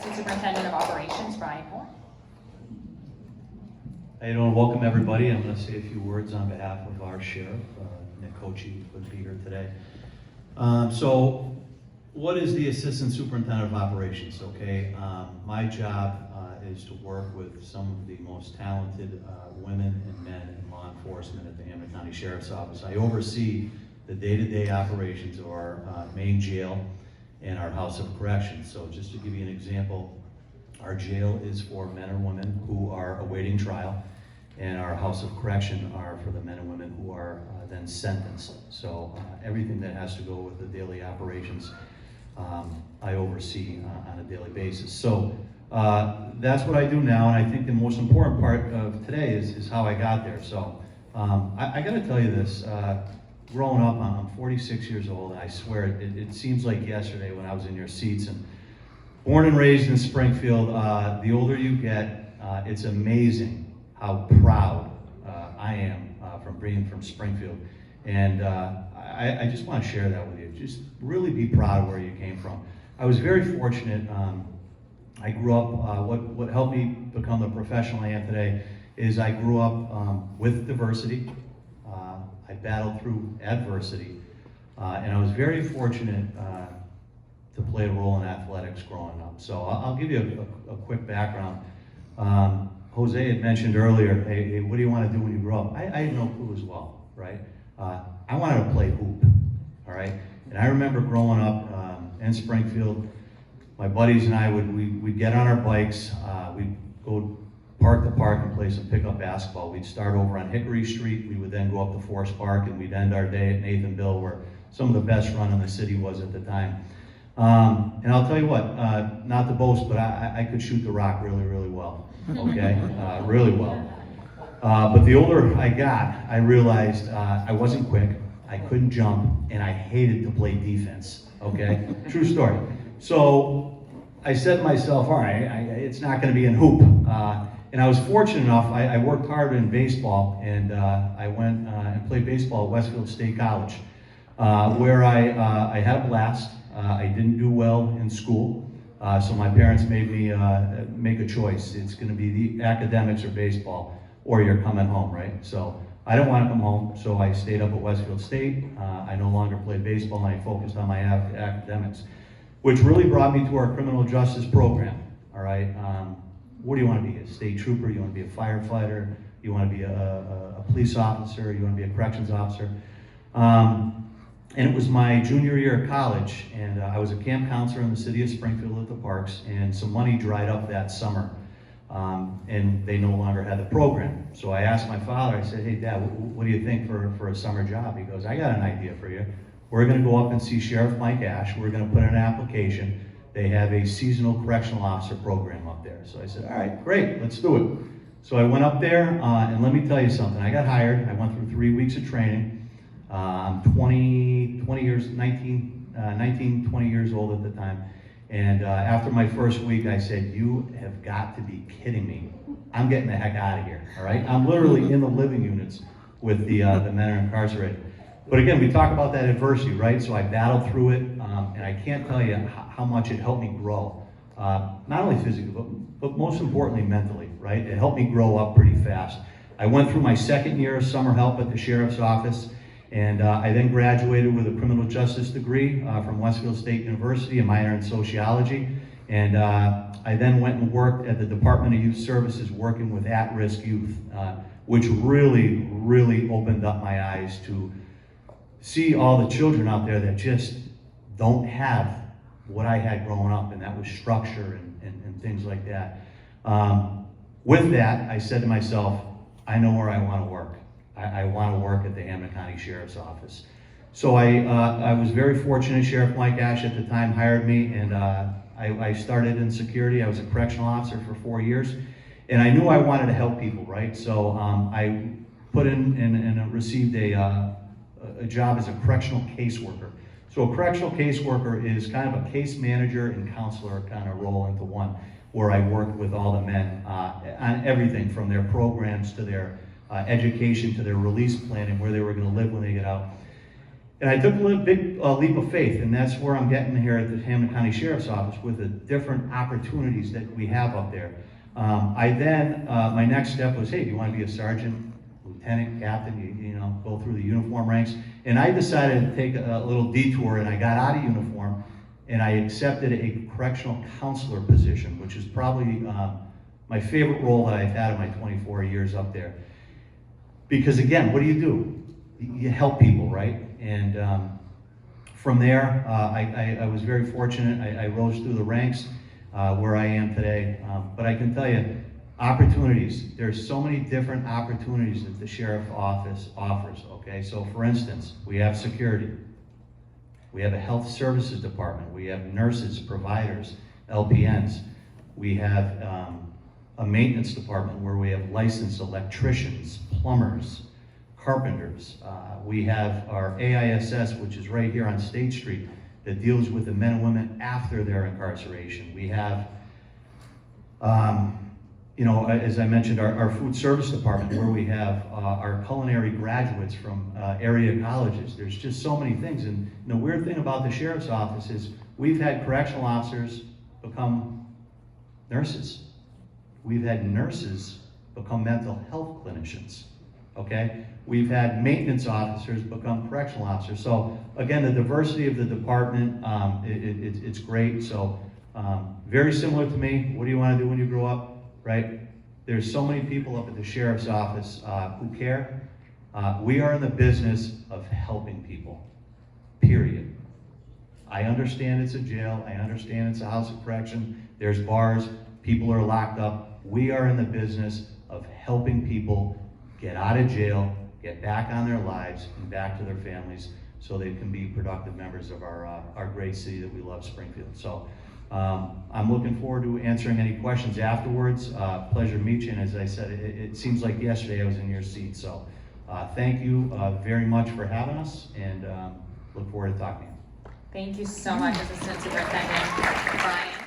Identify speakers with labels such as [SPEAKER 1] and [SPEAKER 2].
[SPEAKER 1] Assistant Superintendent of Operations, Brian Hoar.
[SPEAKER 2] How you doing? Welcome everybody. I'm going to say a few words on behalf of our sheriff, nick-cocchi, couldn't be here today. So what is the Assistant Superintendent of Operations? Okay, my job is to work with some of the most talented women and men in law enforcement at the Hampden County Sheriff's Office. I oversee the day-to-day operations of our main jail and our House of Corrections. So just to give you an example, our jail is for men or women who are awaiting trial, and our House of Correction are for the men and women who are then sentenced. So everything that has to go with the daily operations, I oversee on a daily basis. So that's what I do now, and I think the most important part of today is how I got there. So I got to tell you this. Growing up, I'm 46 years old, and I swear it seems like yesterday when I was in your seats. And born and raised in Springfield, the older you get, it's amazing how proud I am from being from Springfield. And I just want to share that with you. Just really be proud of where you came from. I was very fortunate. I grew up, what helped me become the professional I am today is I grew up with diversity. I battled through adversity. And I was very fortunate to play a role in athletics growing up. So I'll give you a quick background. Jose had mentioned earlier, hey, what do you want to do when you grow up? I had no clue as well, right? I wanted to play hoop, all right? And I remember growing up in Springfield, my buddies and I we'd get on our bikes, we'd go park to park and play some pickup basketball. We'd start over on Hickory Street, we would then go up to Forest Park, and we'd end our day at Nathanville, where some of the best run in the city was at the time. And I'll tell you what, not to boast, but I could shoot the rock really, really well, okay? Really well. But the older I got, I realized I wasn't quick, I couldn't jump, and I hated to play defense, okay? True story. So I said to myself, all right, it's not gonna be in hoop. And I was fortunate enough, I worked hard in baseball, and I went and played baseball at Westfield State College, where I had a blast. I didn't do well in school, so my parents made me make a choice. It's gonna be the academics or baseball, or you're coming home, right? So I didn't want to come home, so I stayed up at Westfield State. I no longer played baseball, and I focused on my academics, which really brought me to our criminal justice program, all right? What do you want to be, a state trooper? You want to be a firefighter? You want to be a police officer? You want to be a corrections officer? And it was my junior year of college, and I was a camp counselor in the city of Springfield at the parks, and some money dried up that summer, and they no longer had the program. So I asked my father, I said, hey Dad, what do you think for a summer job? He goes, I got an idea for you. We're gonna go up and see Sheriff Mike Ash. We're gonna put in an application. They have a seasonal correctional officer program up there. So I said, all right, great, let's do it. So I went up there, and let me tell you something. I got hired. I went through 3 weeks of training. I'm 20 years old at the time. And after my first week, I said, you have got to be kidding me. I'm getting the heck out of here, all right? I'm literally in the living units with the men who are incarcerated. But again, we talk about that adversity, right? So I battled through it, and I can't tell you how much it helped me grow. Not only physically, but most importantly, mentally, right? It helped me grow up pretty fast. I went through my second year of summer help at the sheriff's office, and I then graduated with a criminal justice degree from Westfield State University, a minor in sociology. And I then went and worked at the Department of Youth Services working with at-risk youth, which really, really opened up my eyes to see all the children out there that just don't have what I had growing up, and that was structure and things like that. With that, I said to myself, I know where I want to work. I want to work at the Hampden County Sheriff's Office. So I was very fortunate. Sheriff Mike Ash at the time hired me, and I started in security. I was a correctional officer for 4 years, and I knew I wanted to help people, right? So I put in and received a job as a correctional caseworker. So a correctional caseworker is kind of a case manager and counselor kind of roll into one, where I worked with all the men on everything from their programs to their education to their release planning, where they were going to live when they get out. And I took a big leap of faith, and that's where I'm getting here at the Hampden County Sheriff's Office with the different opportunities that we have up there. My next step was, hey, do you want to be a sergeant, lieutenant, captain, you know, go through the uniform ranks? And I decided to take a little detour, and I got out of uniform, and I accepted a correctional counselor position, which is probably my favorite role that I've had in my 24 years up there. Because again, what do? You help people, right? And from there, I was very fortunate. I rose through the ranks where I am today. But I can tell you, opportunities. There's so many different opportunities that the sheriff office offers, okay? So for instance, we have security. We have a health services department. We have nurses, providers, LPNs. We have a maintenance department where we have licensed electricians, plumbers, carpenters. We have our AISS, which is right here on State Street, that deals with the men and women after their incarceration. We have, you know, as I mentioned, our food service department, where we have our culinary graduates from area colleges. There's just so many things. And the weird thing about the sheriff's office is we've had correctional officers become nurses. We've had nurses become mental health clinicians, okay? We've had maintenance officers become correctional officers. So again, the diversity of the department, it's great. So very similar to me. What do you want to do when you grow up, right? There's so many people up at the sheriff's office who care. We are in the business of helping people, period. I understand it's a jail. I understand it's a house of correction. There's bars. People are locked up. We are in the business of helping people get out of jail, get back on their lives and back to their families so they can be productive members of our great city that we love, Springfield. So I'm looking forward to answering any questions afterwards. Pleasure to meet you. And as I said, it seems like yesterday I was in your seat. So thank you very much for having us, and look forward to talking to you.
[SPEAKER 1] Thank you so much, Assistant Superintendent Brian.